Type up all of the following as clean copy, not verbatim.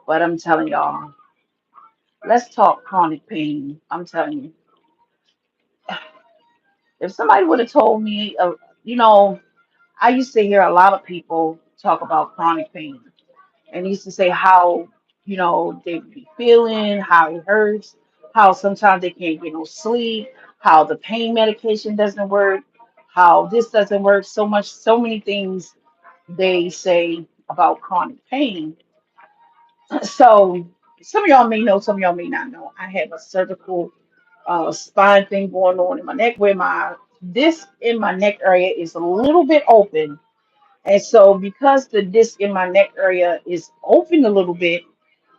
But I'm telling y'all, let's talk chronic pain. I'm telling you, if somebody would have told me, you know, I used to hear a lot of people talk about chronic pain and they used to say how, they be feeling, how it hurts, how sometimes they can't get no sleep, how the pain medication doesn't work, how this doesn't work, so many things they say about chronic pain. So some of y'all may know, some of y'all may not know. I have a cervical spine thing going on in my neck where my disc in my neck area is a little bit open. And so because the disc in my neck area is open a little bit,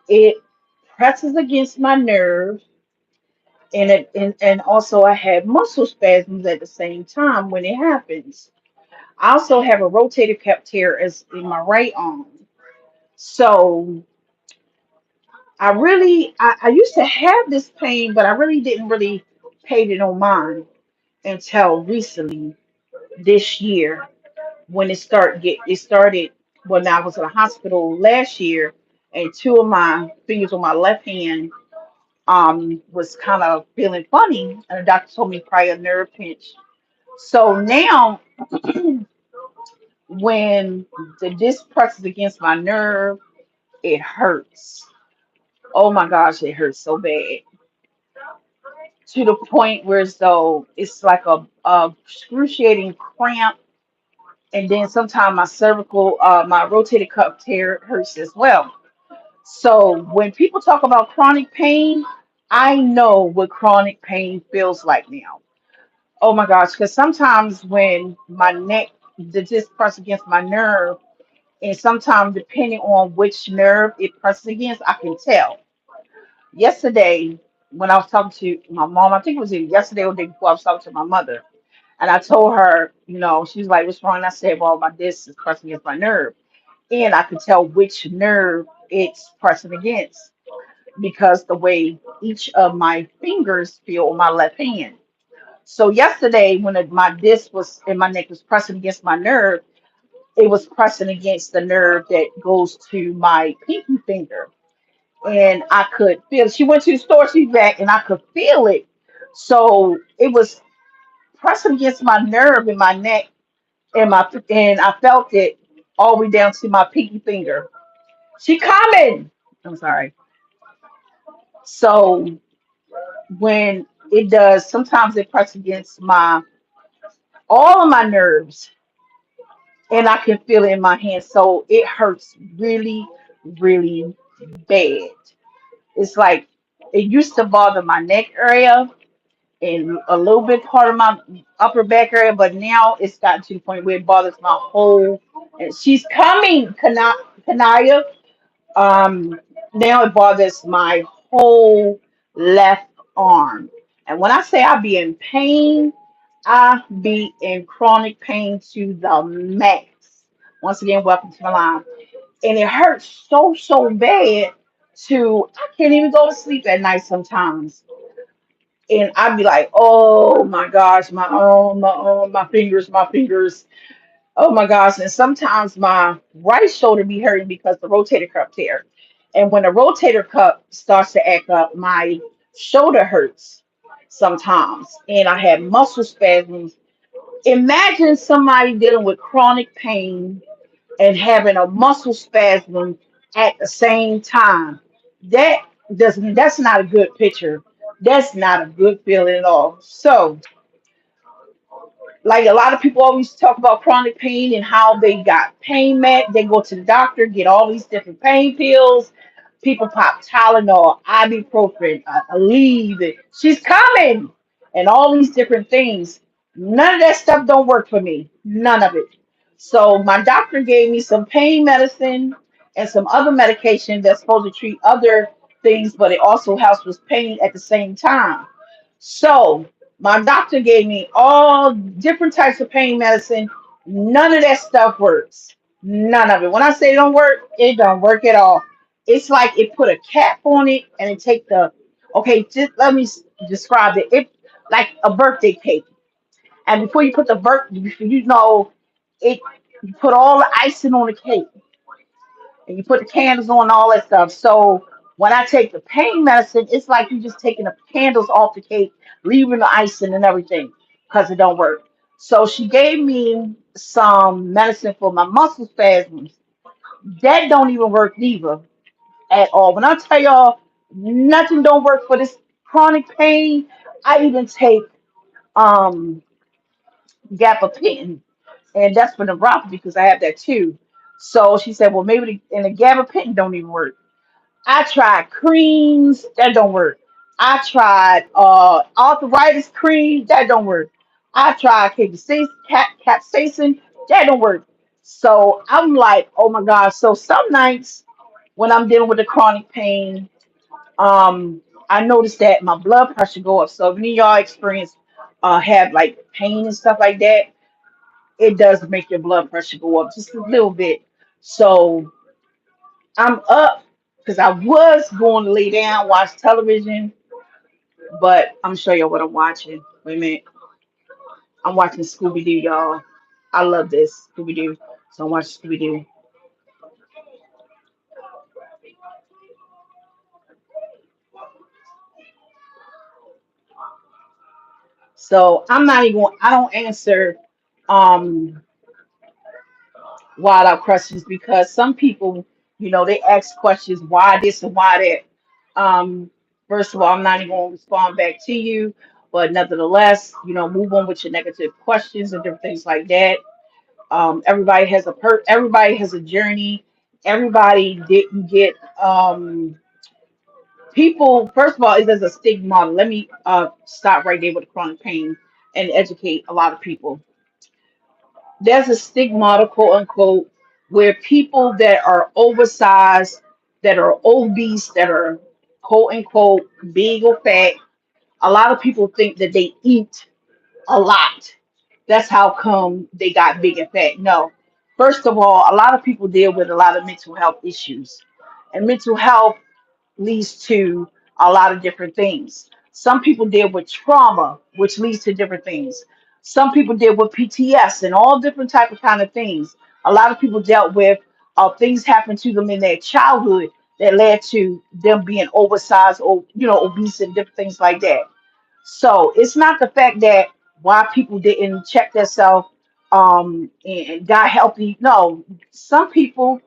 it presses against my nerve and also I have muscle spasms at the same time when it happens. I also have a rotator cuff tear as in my right arm. So I used to have this pain, but I really didn't really pay it no mind until recently this year when it started when I was in the hospital last year and two of my fingers on my left hand was kind of feeling funny and the doctor told me probably a nerve pinch. So now when the disc presses against my nerve, it hurts. Oh my gosh, it hurts so bad. To the point where as though it's like a excruciating cramp, and then sometimes my rotator cuff tear hurts as well. So when people talk about chronic pain, I know what chronic pain feels like now. Oh my gosh, because sometimes when my neck, the disc press against my nerve, and sometimes depending on which nerve it presses against, I can tell. Yesterday, when I was talking to my mom, I think it was either yesterday or the day before, I was talking to my mother, and I told her, she was like, "What's wrong?" And I said, "Well, my disc is pressing against my nerve," and I could tell which nerve it's pressing against because the way each of my fingers feel on my left hand. So yesterday, when my disc was in my neck was pressing against my nerve, it was pressing against the nerve that goes to my pinky finger, and I could feel. She went to the store, she's back, and I could feel it. So it was pressing against my nerve in my neck, and I felt it all the way down to my pinky finger. She coming. I'm sorry. So when it does, sometimes it presses against my all of my nerves, and I can feel it in my hand. So it hurts really, really bad. It's like it used to bother my neck area and a little bit part of my upper back area, but now it's gotten to the point where it bothers my whole. And she's coming, Kanaya. Um, Now it bothers my whole left arm. And when I say I be in pain, I be in chronic pain to the max. Once again, welcome to my line. And it hurts so bad to I can't even go to sleep at night sometimes. And I'd be like, oh my gosh, my fingers, my fingers. Oh my gosh. And sometimes my right shoulder be hurting because the rotator cuff tear. And when the rotator cuff starts to act up, my shoulder hurts sometimes. And I have muscle spasms. Imagine somebody dealing with chronic pain and having a muscle spasm at the same time. That that's not a good picture. That's not a good feeling at all. So like a lot of people always talk about chronic pain and how they got pain med. They go to the doctor, get all these different pain pills. People pop Tylenol, ibuprofen, Aleve. She's coming, and all these different things. None of that stuff don't work for me. None of it. So my doctor gave me some pain medicine and some other medication that's supposed to treat other things, but it also helps with pain at the same time. So my doctor gave me all different types of pain medicine. None of that stuff works. None of it. When I say it don't work, it don't work at all. It's like it put a cap on it and it take the okay, just let me describe it. It like a birthday cake. And before you put the it you put all the icing on the cake. and you put the candles on and all that stuff. So when I take the pain medicine, it's like you just taking the candles off the cake, leaving the icing and everything, because it don't work. So she gave me some medicine for my muscle spasms. That don't even work neither at all. When I tell y'all nothing don't work for this chronic pain, I even take um gabapentin, and that's for neuropathy because I have that too. So she said, well, maybe and the gabapentin don't even work. I tried creams, that don't work. I tried arthritis cream, that don't work. I tried capsaicin, that don't work. So I'm like, oh my God. So some nights when I'm dealing with the chronic pain, I noticed that my blood pressure go up. So if any of y'all experience have like pain and stuff like that, it does make your blood pressure go up just a little bit. So I'm up because I was going to lay down, watch television, but I'm show you what I'm watching. Wait a minute. I'm watching Scooby Doo, y'all. I love this Scooby Doo. So I'm watching Scooby Doo. So I'm not even I don't answer um wild out questions because some people, they ask questions why this and why that. First of all, I'm not even gonna respond back to you, but nevertheless, move on with your negative questions and different things like that. Everybody has a journey. Everybody didn't get people. First of all, it is a stigma. Let me stop right there with the chronic pain and educate a lot of people. There's a stigmata, quote unquote, where people that are oversized, that are obese, that are quote unquote big or fat, a lot of people think that they eat a lot. That's how come they got big and fat. No. First of all, a lot of people deal with a lot of mental health issues. And mental health leads to a lot of different things. Some people deal with trauma, which leads to different things. Some people deal with PTS and all different type of kind of things. A lot of people dealt with things happened to them in their childhood that led to them being oversized or obese and different things like that. So it's not the fact that why people didn't check themselves and got healthy. No, some people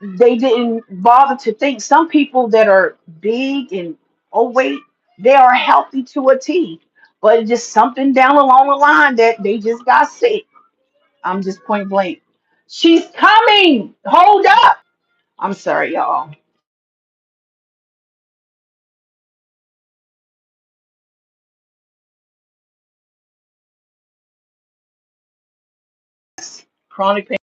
they didn't bother to think. Some people that are big and overweight, they are healthy to a T, but it's just something down along the line that they just got sick. I'm just point blank. She's coming. Hold up. I'm sorry, y'all. Chronic pain.